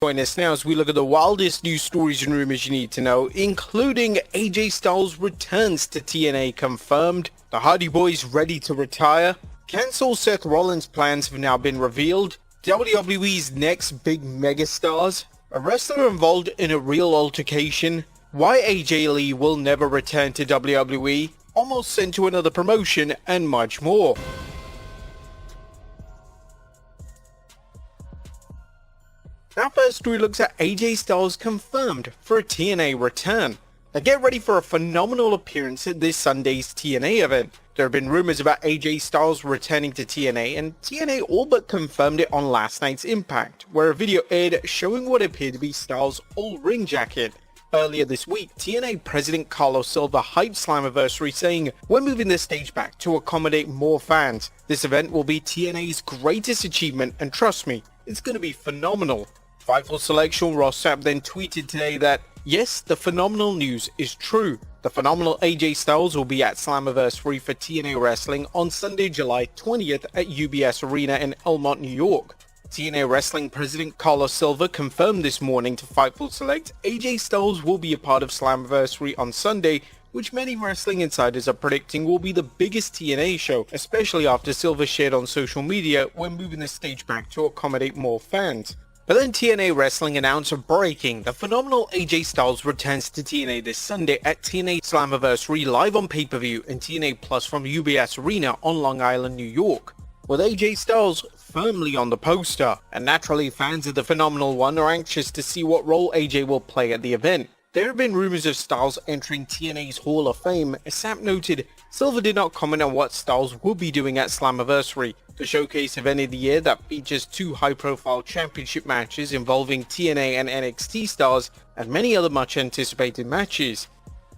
Join us now as we look at the wildest news stories and rumors you need to know, including AJ Styles returns to TNA confirmed, the Hardy Boys ready to retire, cancel Seth Rollins plans have now been revealed, WWE's next big megastars, a wrestler involved in a real altercation, why AJ Lee will never return to WWE, almost sent to another promotion, and much more. Our first story looks at AJ Styles confirmed for a TNA return. Now get ready for a phenomenal appearance at this Sunday's TNA event. There have been rumors about AJ Styles returning to TNA, and TNA all but confirmed it on last night's Impact, where a video aired showing what appeared to be Styles' old ring jacket. Earlier this week, TNA President Carlos Silva hyped Slammiversary, saying, "We're moving the stage back to accommodate more fans. This event will be TNA's greatest achievement, and trust me, it's going to be phenomenal." Fightful Selection Ross Sapp then tweeted today that, yes, the phenomenal news is true. The phenomenal AJ Styles will be at Slammiversary for TNA Wrestling on Sunday, July 20th at UBS Arena in Elmont, New York. TNA Wrestling President Carlos Silva confirmed this morning to Fightful Select AJ Styles will be a part of Slammiversary on Sunday, which many wrestling insiders are predicting will be the biggest TNA show, especially after Silva shared on social media when moving the stage back to accommodate more fans. But then TNA Wrestling announced breaking, the phenomenal AJ Styles returns to TNA this Sunday at TNA Slammiversary live on pay-per-view and TNA Plus from UBS Arena on Long Island, New York, with AJ Styles firmly on the poster. And naturally, fans of the Phenomenal One are anxious to see what role AJ will play at the event. There have been rumors of Styles entering TNA's Hall of Fame. As Sapp noted, Silva did not comment on what Styles will be doing at Slammiversary, the showcase event of the year that features two high-profile championship matches involving TNA and NXT stars and many other much-anticipated matches.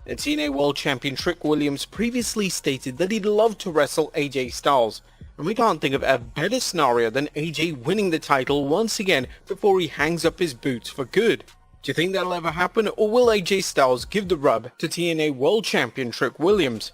The TNA World Champion Trick Williams previously stated that he'd love to wrestle AJ Styles, and we can't think of a better scenario than AJ winning the title once again before he hangs up his boots for good. Do you think that'll ever happen, or will AJ Styles give the rub to TNA World Champion Trick Williams?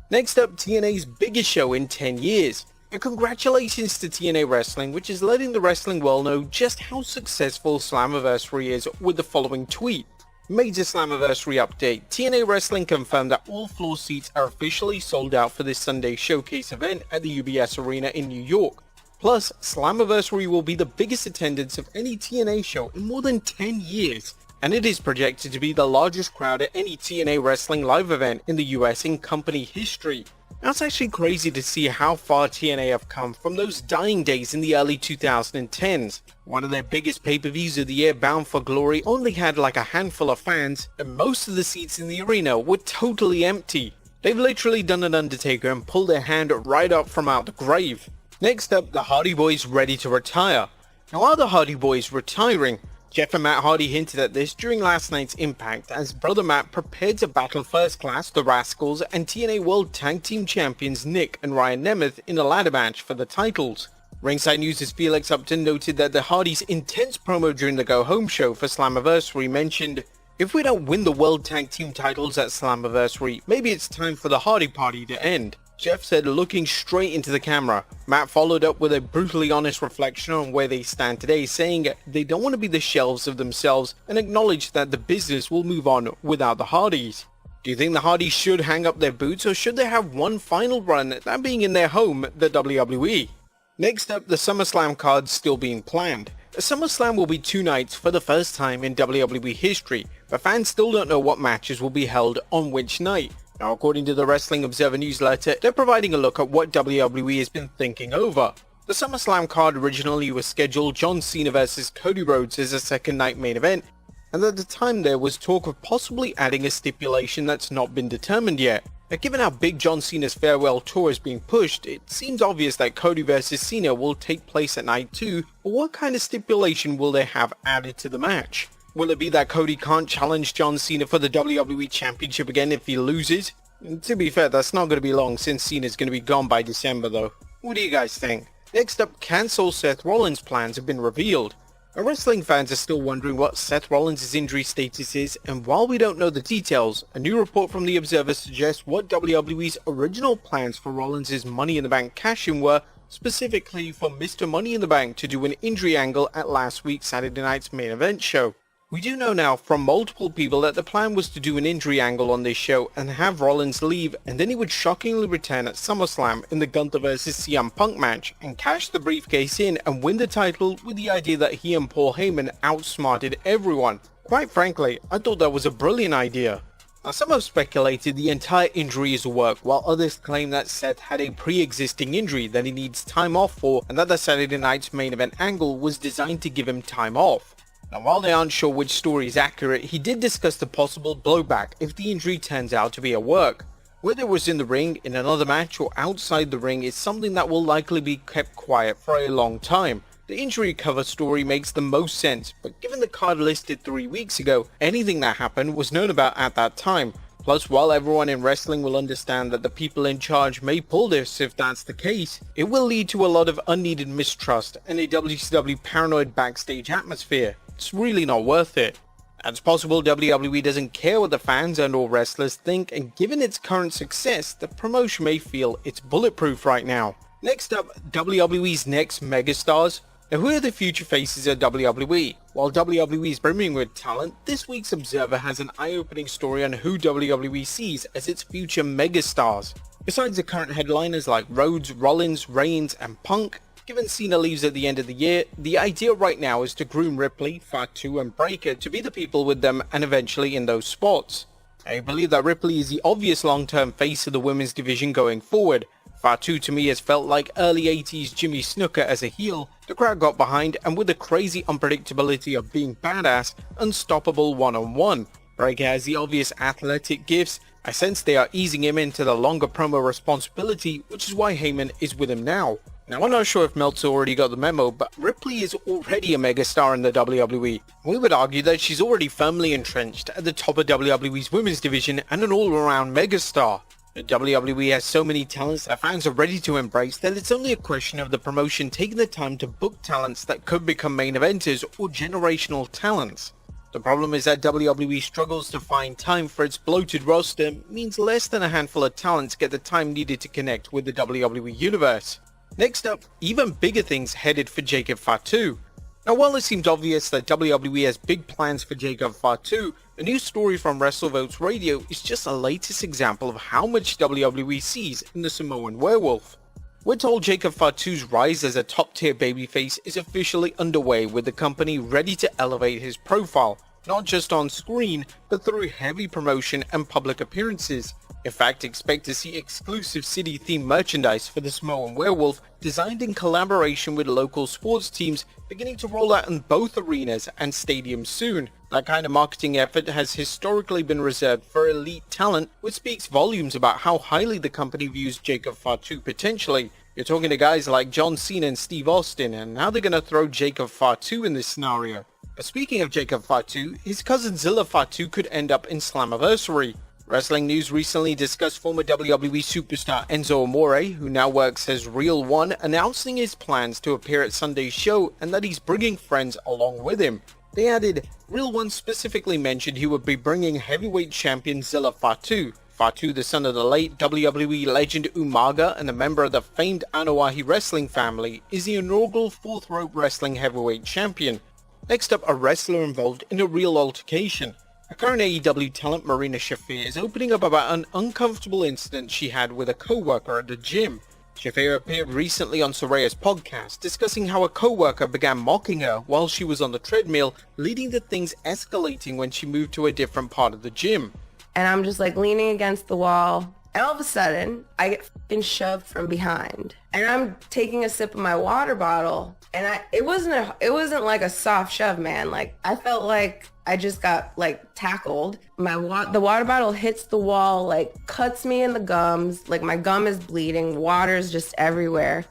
Next up, TNA's biggest show in 10 years. And congratulations to TNA Wrestling, which is letting the wrestling world know just how successful Slammiversary is with the following tweet. Major Slammiversary update. TNA Wrestling confirmed that all floor seats are officially sold out for this Sunday's showcase event at the UBS Arena in New York. Plus, Slammiversary will be the biggest attendance of any TNA show in more than 10 years, and it is projected to be the largest crowd at any TNA Wrestling live event in the US in company history. Now, it's actually crazy to see how far TNA have come from those dying days in the early 2010s. One of their biggest pay-per-views of the year, Bound for Glory, only had like a handful of fans, and most of the seats in the arena were totally empty. They've literally done an Undertaker and pulled their hand right up from out the grave. Next up, the Hardy Boys ready to retire. Now, are the Hardy Boys retiring? Jeff and Matt Hardy hinted at this during last night's Impact as brother Matt prepared to battle First Class, the Rascals, and TNA World Tag Team Champions Nick and Ryan Nemeth in a ladder match for the titles. Ringside News' Felix Upton noted that the Hardys' intense promo during the Go Home show for Slammiversary mentioned, "If we don't win the World Tag Team titles at Slammiversary, maybe it's time for the Hardy Party to end." Jeff said, looking straight into the camera. Matt followed up with a brutally honest reflection on where they stand today, saying they don't want to be the shelves of themselves and acknowledge that the business will move on without the Hardys. Do you think the Hardys should hang up their boots, or should they have one final run, that being in their home, the WWE? Next up, the SummerSlam card's still being planned. The SummerSlam will be 2 nights for the first time in WWE history, but fans still don't know what matches will be held on which night. Now, according to the Wrestling Observer newsletter, they're providing a look at what WWE has been thinking over. The SummerSlam card originally was scheduled John Cena vs Cody Rhodes as a second night main event, and at the time there was talk of possibly adding a stipulation that's not been determined yet. Now, given how big John Cena's farewell tour is being pushed, it seems obvious that Cody vs Cena will take place at night 2, but what kind of stipulation will they have added to the match? Will it be that Cody can't challenge John Cena for the WWE Championship again if he loses? And to be fair, that's not going to be long since Cena's going to be gone by December though. What do you guys think? Next up, cancel Seth Rollins plans have been revealed. Our wrestling fans are still wondering what Seth Rollins' injury status is, and while we don't know the details, a new report from The Observer suggests what WWE's original plans for Rollins' Money in the Bank cash-in were specifically for Mr. Money in the Bank to do an injury angle at last week's Saturday night's main event show. We do know now from multiple people that the plan was to do an injury angle on this show and have Rollins leave, and then he would shockingly return at SummerSlam in the Gunther vs CM Punk match and cash the briefcase in and win the title, with the idea that he and Paul Heyman outsmarted everyone. Quite frankly, I thought that was a brilliant idea. Now, some have speculated the entire injury is work, while others claim that Seth had a pre-existing injury that he needs time off for, and that the Saturday night's main event angle was designed to give him time off. Now, while they aren't sure which story is accurate, he did discuss the possible blowback if the injury turns out to be a work. Whether it was in the ring, in another match, or outside the ring is something that will likely be kept quiet for a long time. The injury cover story makes the most sense, but given the card listed 3 weeks ago, anything that happened was known about at that time. Plus, while everyone in wrestling will understand that the people in charge may pull this if that's the case, it will lead to a lot of unneeded mistrust and a WCW paranoid backstage atmosphere. It's really not worth it. It's possible WWE doesn't care what the fans and or wrestlers think, and given its current success, the promotion may feel it's bulletproof right now. Next up, WWE's next megastars. Now, who are the future faces of WWE? While WWE is brimming with talent, this week's Observer has an eye-opening story on who WWE sees as its future megastars. Besides the current headliners like Rhodes, Rollins, Reigns, and Punk, given Cena leaves at the end of the year, the idea right now is to groom Ripley, Fatu, and Breakker to be the people with them and eventually in those spots. I believe that Ripley is the obvious long-term face of the women's division going forward. Fatu to me has felt like early 80s Jimmy Snuka as a heel. The crowd got behind, and with the crazy unpredictability of being badass, unstoppable one-on-one. Breakker has the obvious athletic gifts. I sense they are easing him into the longer promo responsibility, which is why Heyman is with him now. Now, I'm not sure if Meltzer already got the memo, but Ripley is already a megastar in the WWE. We would argue that she's already firmly entrenched at the top of WWE's women's division and an all-around megastar. The WWE has so many talents that fans are ready to embrace that it's only a question of the promotion taking the time to book talents that could become main eventers or generational talents. The problem is that WWE struggles to find time for its bloated roster, means less than a handful of talents get the time needed to connect with the WWE universe. Next up, even bigger things headed for Jacob Fatu. Now, while it seems obvious that WWE has big plans for Jacob Fatu, a new story from WrestleVotes Radio is just the latest example of how much WWE sees in the Samoan werewolf. We're told Jacob Fatu's rise as a top-tier babyface is officially underway, with the company ready to elevate his profile, not just on screen, but through heavy promotion and public appearances. In fact, expect to see exclusive city-themed merchandise for the Samoan werewolf designed in collaboration with local sports teams beginning to roll out in both arenas and stadiums soon. That kind of marketing effort has historically been reserved for elite talent, which speaks volumes about how highly the company views Jacob Fatu potentially. You're talking to guys like John Cena and Steve Austin, and now they're going to throw Jacob Fatu in this scenario. But speaking of Jacob Fatu, his cousin Zilla Fatu could end up in Slammiversary. Wrestling News recently discussed former WWE superstar Enzo Amore, who now works as Real One, announcing his plans to appear at Sunday's show and that he's bringing friends along with him. They added, Real One specifically mentioned he would be bringing heavyweight champion Zilla Fatu. Fatu, the son of the late WWE legend Umaga and a member of the famed Anoa'i wrestling family, is the inaugural Fourth Rope Wrestling heavyweight champion. Next up, a wrestler involved in a real altercation. A current AEW talent, Marina Shafir, is opening up about an uncomfortable incident she had with a co-worker at the gym. Shafir appeared recently on Soraya's podcast, discussing how a co-worker began mocking her while she was on the treadmill, leading to things escalating when she moved to a different part of the gym. And I'm just like leaning against the wall, and all of a sudden, I get f***ing shoved from behind. And I'm taking a sip of my water bottle, and it wasn't like a soft shove, man. Like, I felt like I just got like tackled. The water bottle hits the wall, like cuts me in the gums, like my gum is bleeding, water's just everywhere.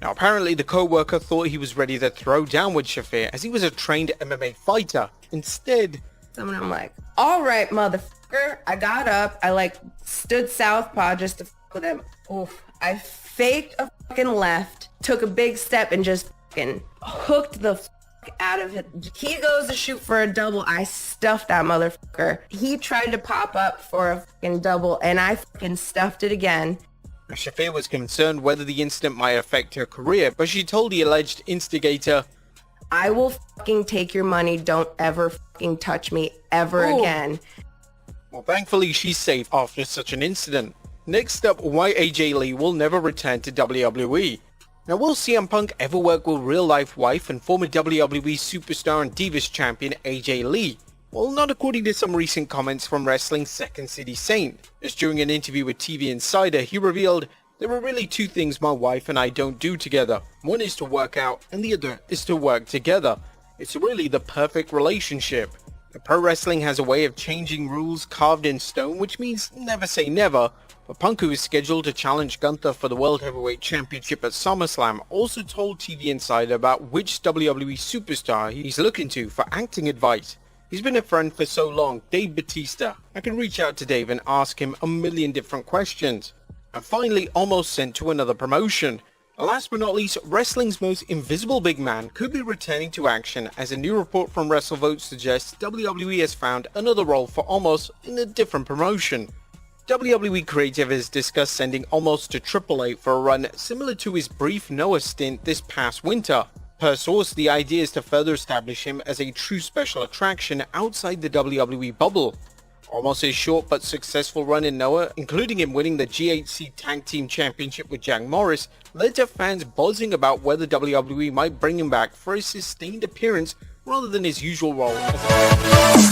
Now, apparently the co-worker thought he was ready to throw down with Shafir as he was a trained MMA fighter. Instead, I'm like, all right, motherfucker. I got up, I like stood southpaw just to f*** with him. Oof. I faked a fucking left, took a big step, and just fucking hooked the out of it. He goes to shoot for a double. I stuffed that motherfucker. He tried to pop up for a fucking double, and I fucking stuffed it again. Shafir was concerned whether the incident might affect her career, but she told the alleged instigator, "I will fucking take your money. Don't ever fucking touch me ever again." Well, thankfully she's safe after such an incident. Next up, why AJ Lee will never return to WWE. Now, will CM Punk ever work with real-life wife and former WWE superstar and Divas champion AJ Lee? Well, not according to some recent comments from wrestling's Second City Saint. Just during an interview with TV Insider, he revealed, "There are really two things my wife and I don't do together. One is to work out and the other is to work together. It's really the perfect relationship." Pro wrestling has a way of changing rules carved in stone, which means never say never. But Punk, who is scheduled to challenge Gunther for the World Heavyweight Championship at SummerSlam, also told TV Insider about which WWE superstar he's looking to for acting advice. He's been a friend for so long, Dave Bautista. I can reach out to Dave and ask him a million different questions. And finally, almost sent to another promotion. Last but not least, wrestling's most invisible big man could be returning to action, as a new report from WrestleVote suggests WWE has found another role for Omos in a different promotion. WWE Creative has discussed sending Omos to AAA for a run similar to his brief Noah stint this past winter. Per source, the idea is to further establish him as a true special attraction outside the WWE bubble. Omos' short but successful run in Noah, including him winning the GHC Tag Team Championship with Jack Morris, led to fans buzzing about whether WWE might bring him back for a sustained appearance rather than his usual role as a